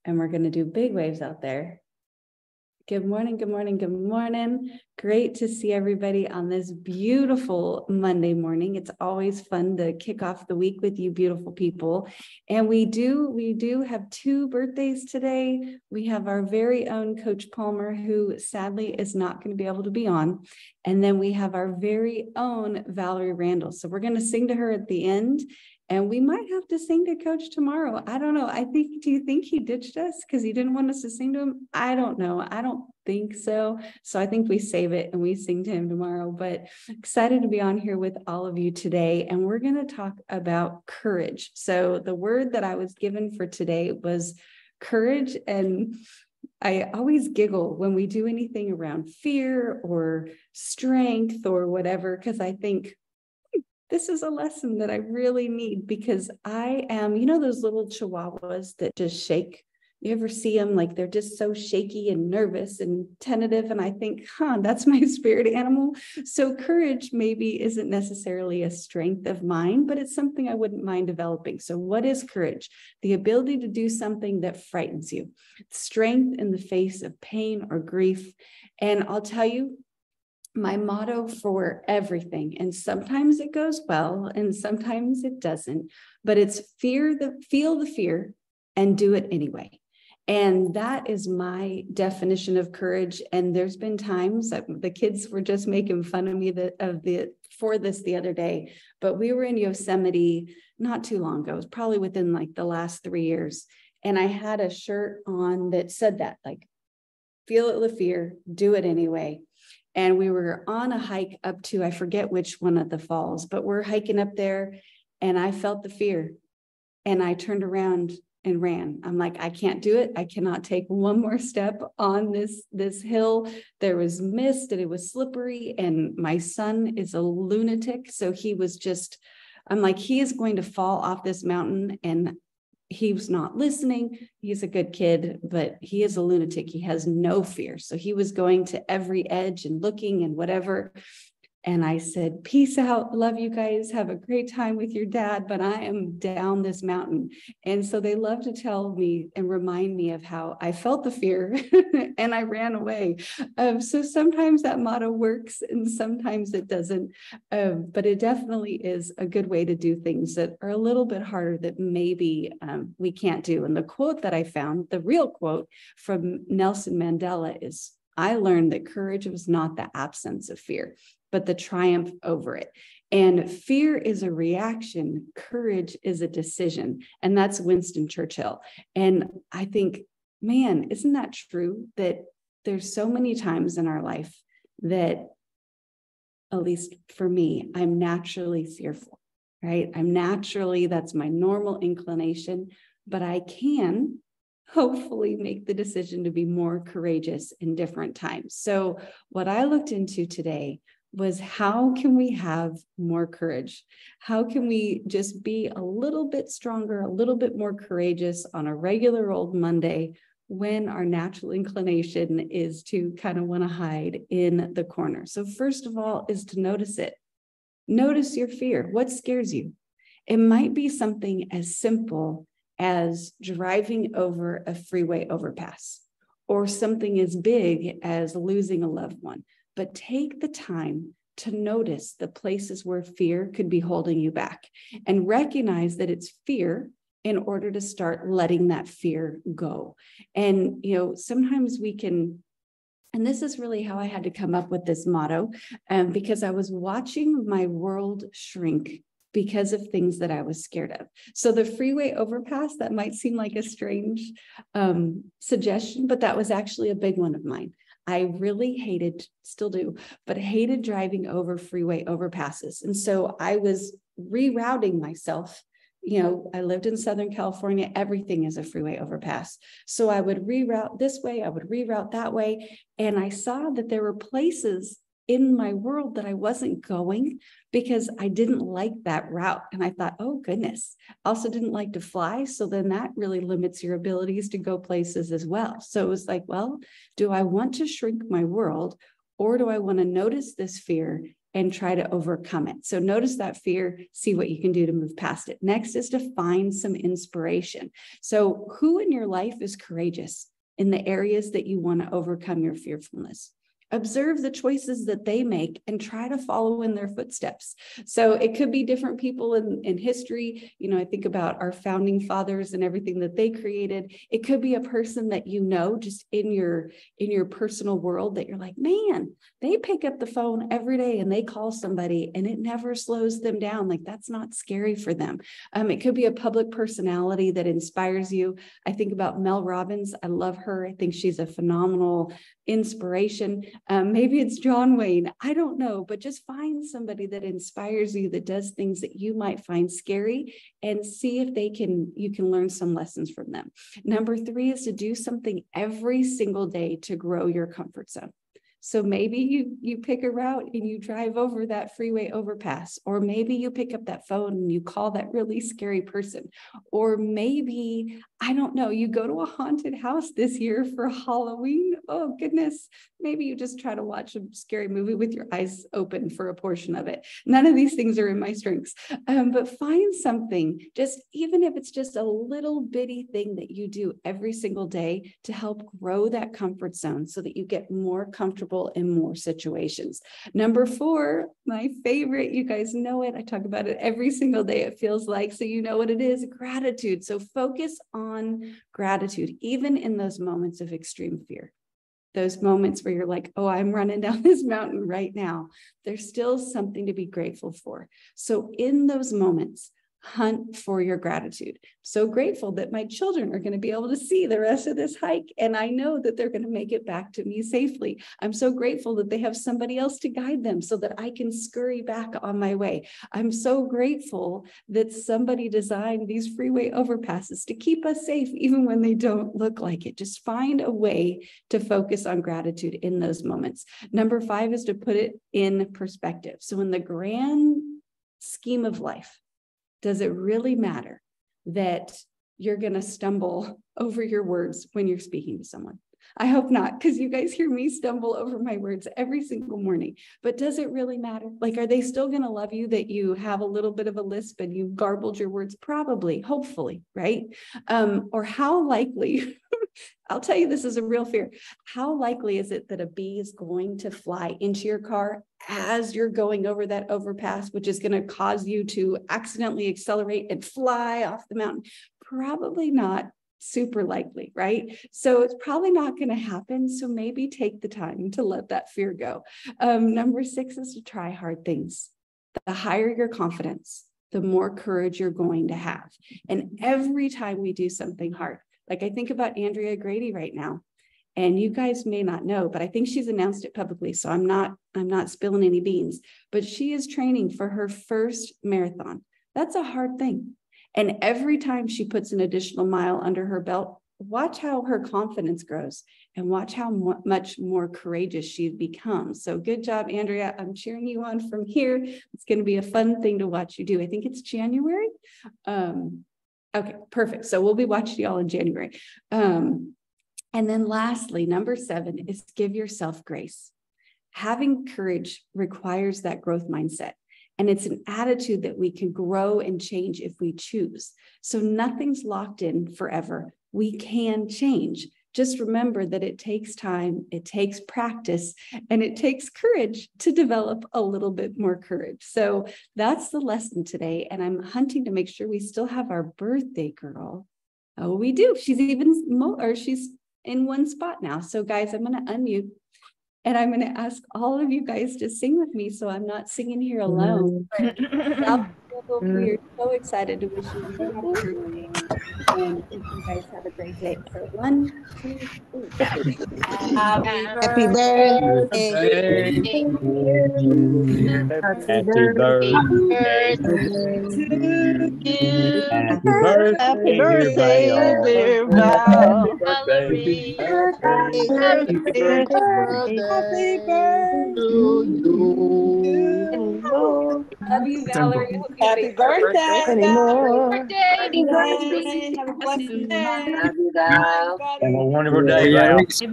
and we're going to do big waves out there. Good morning, good morning, good morning. Great to see everybody on this beautiful Monday morning. It's always fun to kick off the week with you beautiful people. And we do have two birthdays today. We have our very own Coach Palmer, who sadly is not going to be able to be on. And then we have our very own Valerie Randall. So we're going to sing to her at the end. And we might have to sing to Coach tomorrow. I don't know. Do you think he ditched us because he didn't want us to sing to him? I don't know. I don't think so. So I think we save it and we sing to him tomorrow. But excited to be on here with all of you today. And we're going to talk about courage. So the word that I was given for today was courage. And I always giggle when we do anything around fear or strength or whatever, because I think, this is a lesson that I really need, because I am, those little chihuahuas that just shake. You ever see them like they're just so shaky and nervous and tentative? And I think, that's my spirit animal. So courage maybe isn't necessarily a strength of mine, but it's something I wouldn't mind developing. So what is courage? The ability to do something that frightens you, strength in the face of pain or grief. And I'll tell you, my motto for everything, and sometimes it goes well and sometimes it doesn't, but it's feel the fear and do it anyway. And that is my definition of courage. And there's been times that the kids were just making fun of me for this the other day, but we were in Yosemite not too long ago. It was probably within like the last 3 years. And I had a shirt on that said that, like, feel the fear, do it anyway. And we were on a hike up to, I forget which one of the falls, but we're hiking up there and I felt the fear and I turned around and ran. I'm like, I can't do it. I cannot take one more step on this hill. There was mist and it was slippery, and my son is a lunatic. So I'm like, he is going to fall off this mountain, and he was not listening. He's a good kid, but he is a lunatic. He has no fear. So he was going to every edge and looking and whatever. And I said, peace out. Love you guys. Have a great time with your dad, but I am down this mountain. And so they love to tell me and remind me of how I felt the fear and I ran away. So sometimes that motto works and sometimes it doesn't. But it definitely is a good way to do things that are a little bit harder that maybe we can't do. And the quote that I found, the real quote from Nelson Mandela is, I learned that courage was not the absence of fear, but the triumph over it. And fear is a reaction. Courage is a decision. And that's Winston Churchill. And I think, man, isn't that true? That there's so many times in our life that, at least for me, I'm naturally fearful, right? That's my normal inclination, but I can hopefully make the decision to be more courageous in different times. So what I looked into today was, how can we have more courage? How can we just be a little bit stronger, a little bit more courageous on a regular old Monday when our natural inclination is to kind of want to hide in the corner? So first of all is to notice it. Notice your fear. What scares you? It might be something as simple as driving over a freeway overpass, or something as big as losing a loved one. But take the time to notice the places where fear could be holding you back, and recognize that it's fear in order to start letting that fear go. And, sometimes we can, and this is really how I had to come up with this motto, because I was watching my world shrink because of things that I was scared of. So the freeway overpass, that might seem like a strange suggestion, but that was actually a big one of mine. I really hated, still do, but hated driving over freeway overpasses. And so I was rerouting myself. I lived in Southern California, everything is a freeway overpass. So I would reroute this way, I would reroute that way. And I saw that there were places in my world that I wasn't going because I didn't like that route. And I thought, oh goodness, I also didn't like to fly. So then that really limits your abilities to go places as well. So it was like, well, do I want to shrink my world, or do I want to notice this fear and try to overcome it. So notice that fear, see what you can do to move past it. Next is to find some inspiration. So who in your life is courageous in the areas that you want to overcome your fearfulness? Observe the choices that they make and try to follow in their footsteps. So it could be different people in history. You know, I think about our founding fathers and everything that they created. It could be a person that you know just in your personal world that you're like, man, they pick up the phone every day and they call somebody and it never slows them down. Like that's not scary for them. It could be a public personality that inspires you. I think about Mel Robbins. I love her. I think she's a phenomenal inspiration. Maybe it's John Wayne. I don't know, but just find somebody that inspires you, that does things that you might find scary, and see if you can learn some lessons from them. Number 3 is to do something every single day to grow your comfort zone. So maybe you pick a route and you drive over that freeway overpass, or maybe you pick up that phone and you call that really scary person, or maybe, I don't know, you go to a haunted house this year for Halloween. Oh goodness, maybe you just try to watch a scary movie with your eyes open for a portion of it. None of these things are in my strengths, but find something, just even if it's just a little bitty thing that you do every single day to help grow that comfort zone so that you get more comfortable in more situations. Number 4, my favorite, you guys know it. I talk about it every single day, it feels like, so you know what it is, gratitude. So focus on gratitude, even in those moments of extreme fear. Those moments where you're like, oh, I'm running down this mountain right now. There's still something to be grateful for. So in those moments, hunt for your gratitude. So grateful that my children are going to be able to see the rest of this hike. And I know that they're going to make it back to me safely. I'm so grateful that they have somebody else to guide them so that I can scurry back on my way. I'm so grateful that somebody designed these freeway overpasses to keep us safe, even when they don't look like it. Just find a way to focus on gratitude in those moments. Number 5 is to put it in perspective. So in the grand scheme of life, does it really matter that you're going to stumble over your words when you're speaking to someone? I hope not, because you guys hear me stumble over my words every single morning. But does it really matter? Like, are they still going to love you that you have a little bit of a lisp and you garbled your words? Probably, hopefully, right? Or how likely, I'll tell you, this is a real fear. How likely is it that a bee is going to fly into your car as you're going over that overpass, which is going to cause you to accidentally accelerate and fly off the mountain? Probably not super likely, right? So it's probably not going to happen. So maybe take the time to let that fear go. Number 6 is to try hard things. The higher your confidence, the more courage you're going to have. And every time we do something hard, like I think about Andrea Grady right now, and you guys may not know, but I think she's announced it publicly. So I'm not spilling any beans, but she is training for her first marathon. That's a hard thing. And every time she puts an additional mile under her belt, watch how her confidence grows and watch how much more courageous she becomes. So good job, Andrea. I'm cheering you on from here. It's going to be a fun thing to watch you do. I think it's January. Okay, perfect. So we'll be watching y'all in January. And then lastly, number 7 is give yourself grace. Having courage requires that growth mindset. And it's an attitude that we can grow and change if we choose. So nothing's locked in forever. We can change. Just remember that it takes time, it takes practice, and it takes courage to develop a little bit more courage. So that's the lesson today. And I'm hunting to make sure we still have our birthday girl. Oh, we do. She's she's in one spot now. So guys, I'm going to unmute. And I'm going to ask all of you guys to sing with me so I'm not singing here alone. We are so excited to wish you a happy birthday. And hope you guys have a great day. So 1, 2, 3. Happy birthday. Happy birthday to you. Happy birthday, dear Val. Happy birthday to you. Love you, Valerie. Hope you Happy birthday. Happy Have a blessed day. Love you, Val. Have a wonderful day, Val. Message.